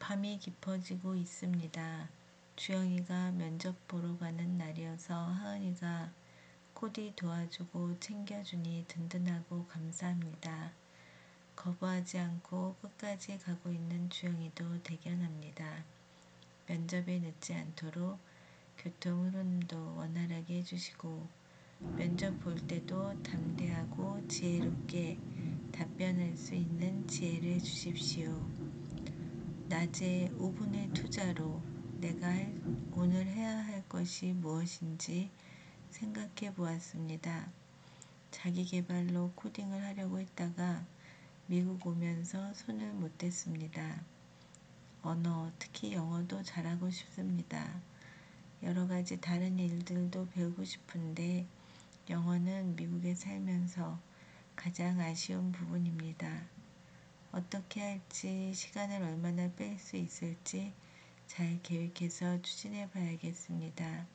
밤이 깊어지고 있습니다. 주영이가 면접 보러 가는 날이어서 하은이가 코디 도와주고 챙겨주니 든든하고 감사합니다. 거부하지 않고 끝까지 가고 있는 주영이도 대견합니다. 면접에 늦지 않도록 교통 흐름도 원활하게 해주시고 면접 볼 때도 담대하고 지혜롭게 답변할 수 있는 지혜를 주십시오. 낮에 5분의 투자로 내가 오늘 해야 할 것이 무엇인지 생각해 보았습니다. 자기계발로 코딩을 하려고 했다가 미국 오면서 손을 못 댔습니다. 언어, 특히 영어도 잘하고 싶습니다. 여러 가지 다른 일들도 배우고 싶은데 영어는 미국에 살면서 가장 아쉬운 부분입니다. 어떻게 할지, 시간을 얼마나 뺄 수 있을지 잘 계획해서 추진해 봐야겠습니다.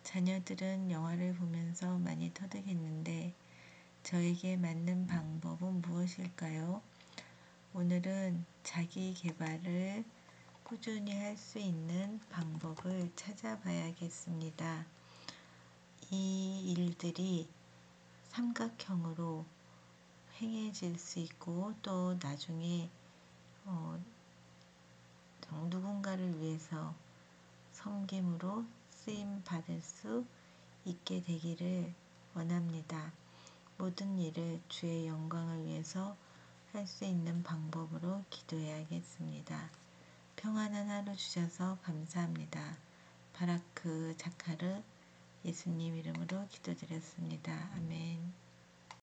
자녀들은 영화를 보면서 많이 터득했는데 저에게 맞는 방법은 무엇일까요? 오늘은 자기 개발을 꾸준히 할 수 있는 방법을 찾아봐야겠습니다. 이 일들이 삼각형으로 행해질 수 있고 또 나중에 누군가를 위해서 섬김으로 쓰임 받을 수 있게 되기를 원합니다. 모든 일을 주의 영광을 위해서 할 수 있는 방법으로 기도해야겠습니다. 평안한 하루 주셔서 감사합니다. 바라크 자카르 예수님 이름으로 기도드렸습니다. 아멘.